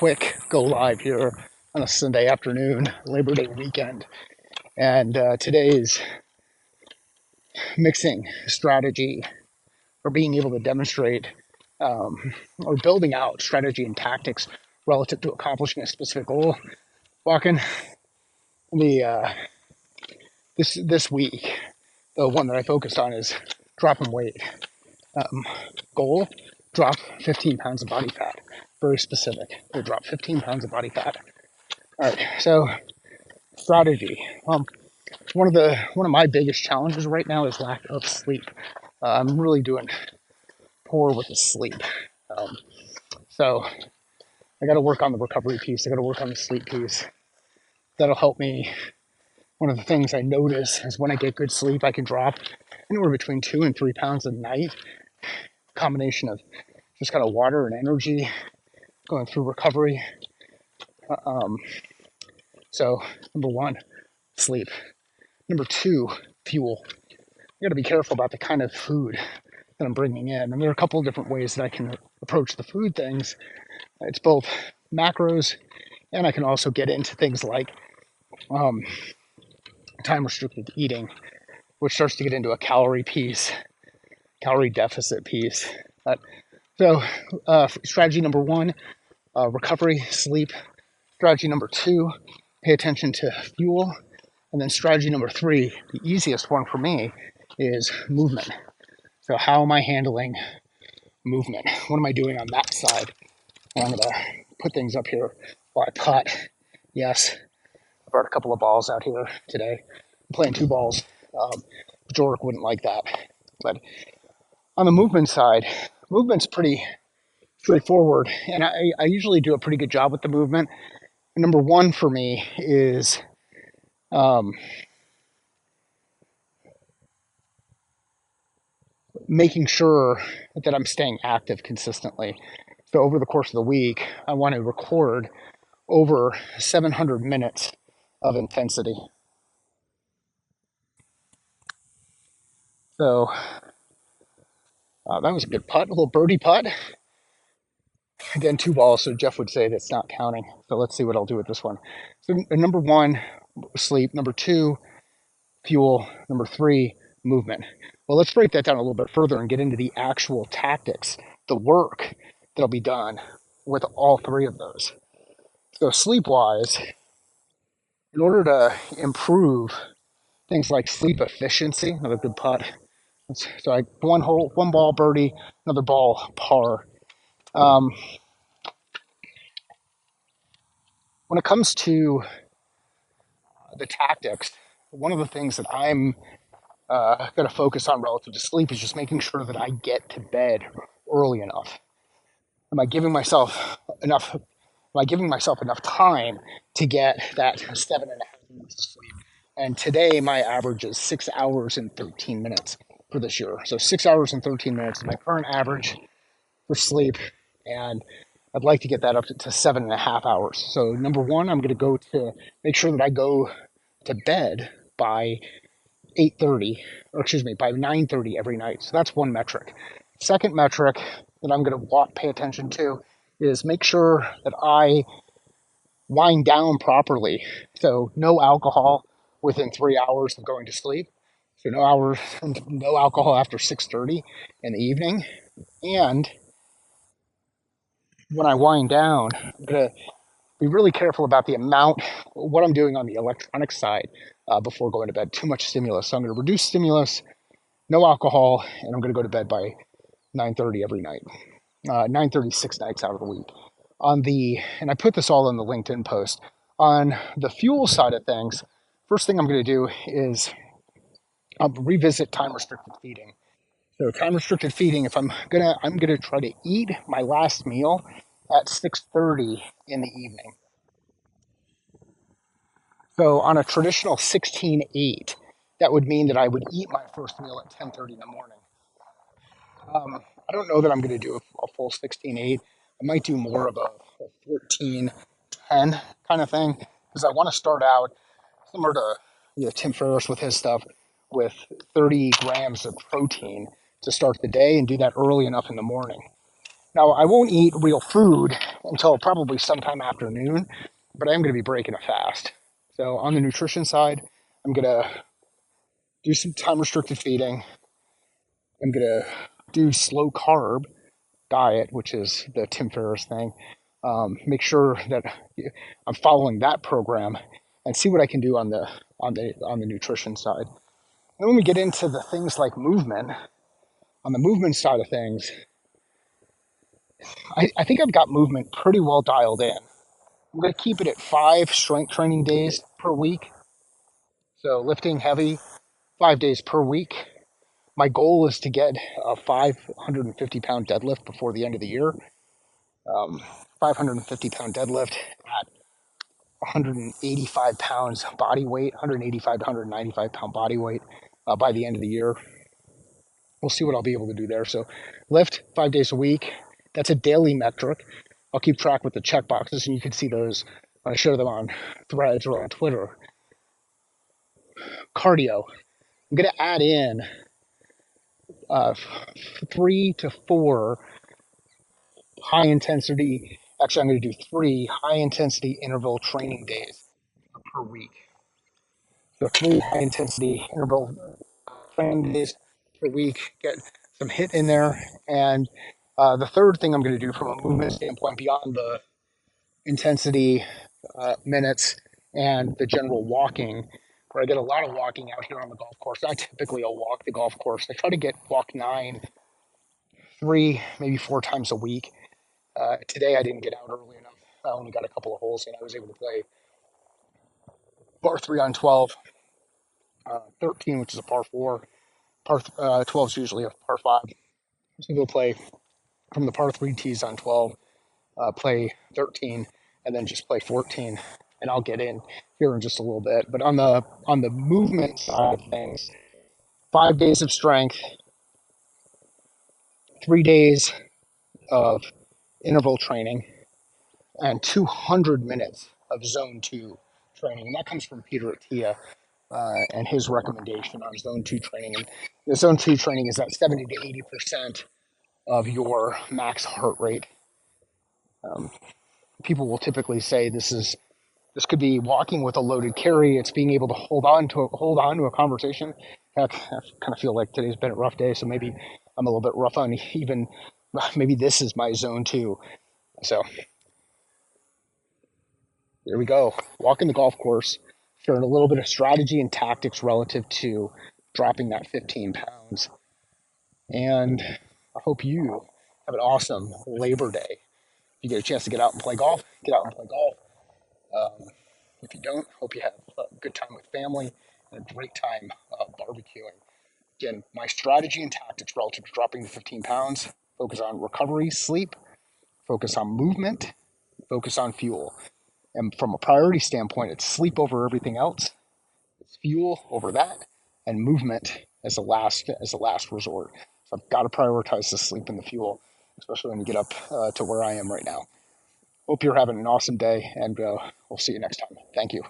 quick go live here on a Sunday afternoon, Labor Day weekend. And today is mixing strategy or being able to demonstrate or building out strategy and tactics relative to accomplishing a specific goal. Walking the this week, the one that I focused on is dropping weight. Goal: drop 15 pounds of body fat. Very specific. To drop 15 pounds of body fat. All right. So strategy. One of my biggest challenges right now is lack of sleep. I'm really doing poor with the sleep. So I got to work on the recovery piece. I got to work on the sleep piece. That'll help me. One of the things I notice is when I get good sleep, I can drop anywhere between 2 and 3 pounds a night. Combination of just kind of water and energy going through recovery. So number one, sleep. Number two, fuel. You got to be careful about the kind of food that I'm bringing in. And there are a couple of different ways that I can approach the food things. It's both macros, and I can also get into things like time restricted eating, which starts to get into a calorie piece, calorie deficit piece. So strategy number one, recovery, sleep. Strategy number two, pay attention to fuel. And then strategy number three, the easiest one for me, is movement. So how am I handling movement? What am I doing on that side? And I'm going to put things up here while I putt. Yes, I brought a couple of balls out here today. I'm playing 2 balls. Jork wouldn't like that. But on the movement side, movement's pretty straightforward. And I usually do a pretty good job with the movement. And number one for me is making sure that I'm staying active consistently. So over the course of the week, I want to record over 700 minutes of intensity. So that was a good putt, a little birdie putt. Again, 2 balls, so Jeff would say that's not counting. So let's see what I'll do with this one. So number one, sleep. Number two, fuel. Number three, movement. Well, let's break that down a little bit further and get into the actual tactics, the work that'll be done with all 3 of those. So sleep-wise, in order to improve things like sleep efficiency, another good putt. So I one ball birdie, another ball par. When it comes to the tactics, one of the things that I'm going to focus on relative to sleep is just making sure that I get to bed early enough. Am I giving myself enough? Am I giving myself enough time to get that 7.5 hours of sleep? And today my average is 6 hours and 13 minutes for this year. So 6 hours and 13 minutes is my current average for sleep, and I'd like to get that up to 7.5 hours. So number one, I'm going to go to make sure that I go to bed by 8:30, or excuse me, by 9:30 every night. So that's one metric. Second metric that I'm going to pay attention to is make sure that I wind down properly. So no alcohol within 3 hours of going to sleep. So no alcohol after 6:30 in the evening. And when I wind down, I'm going to be really careful about the amount, what I'm doing on the electronic side before going to bed. Too much stimulus. So I'm going to reduce stimulus, no alcohol, and I'm going to go to bed by 9:30 every night. 9:30 6 nights out of the week. And I put this all in the LinkedIn post. On the fuel side of things, first thing I'm going to do is revisit time restricted feeding. So time restricted feeding, I'm gonna try to eat my last meal at 6:30 in the evening. So on a traditional 16/8, that would mean that I would eat my first meal at 10:30 in the morning. I don't know that I'm going to do a full 16/8. I might do more of a 14/10 kind of thing because I want to start out similar to Tim Ferriss with his stuff with 30 grams of protein to start the day and do that early enough in the morning. Now, I won't eat real food until probably sometime afternoon, but I'm going to be breaking a fast. So on the nutrition side, I'm going to do some time restricted feeding. I'm going to do slow carb diet, which is the Tim Ferriss thing. Make sure that I'm following that program and see what I can do on the nutrition side. And when we get into the things like movement, on the movement side of things, I think I've got movement pretty well dialed in. I'm going to keep it at 5 strength training days per week. So lifting heavy 5 days per week. My goal is to get a 550-pound deadlift before the end of the year. 550-pound deadlift at 185 pounds body weight, 185 to 195 pound body weight by the end of the year. We'll see what I'll be able to do there. So lift 5 days a week. That's a daily metric. I'll keep track with the check boxes, and you can see those when I share them on Threads or on Twitter. Cardio. I'm going to add in 3 to 4 high intensity. Actually, I'm going to do 3 high intensity interval training days per week. So 3 high intensity interval training days per week. Get some hit in there. And the third thing I'm going to do from a movement standpoint, beyond the intensity minutes and the general walking, where I get a lot of walking out here on the golf course. I typically will walk the golf course. I try to walk 3, maybe 4 times a week. Today I didn't get out early enough. I only got a couple of holes in. I was able to play par 3 on 12, 13, which is a par 4. Par 12 is usually a par 5. So we'll play from the par 3 tees on 12, play 13, and then just play 14. And I'll get in here in just a little bit. But on the movement side of things, 5 days of strength, 3 days of interval training, and 200 minutes of zone 2 training. And that comes from Peter Attia and his recommendation on zone 2 training. And the zone 2 training is at 70 to 80% of your max heart rate. People will typically say this could be walking with a loaded carry. It's being able to hold on to a conversation. Heck, I kind of feel like today's been a rough day, so maybe I'm a little bit rough on even. Maybe this is my zone 2. So there we go. Walking the golf course, sharing a little bit of strategy and tactics relative to dropping that 15 pounds. And I hope you have an awesome Labor Day. If you get a chance to get out and play golf, get out and play golf. If you don't, hope you have a good time with family and a great time barbecuing. Again, my strategy and tactics relative to dropping the 15 pounds focus on recovery, sleep, focus on movement, focus on fuel. And from a priority standpoint, it's sleep over everything else, it's fuel over that, and movement as a last resort. So I've got to prioritize the sleep and the fuel, especially when you get up to where I am right now. Hope you're having an awesome day, and we'll see you next time. Thank you.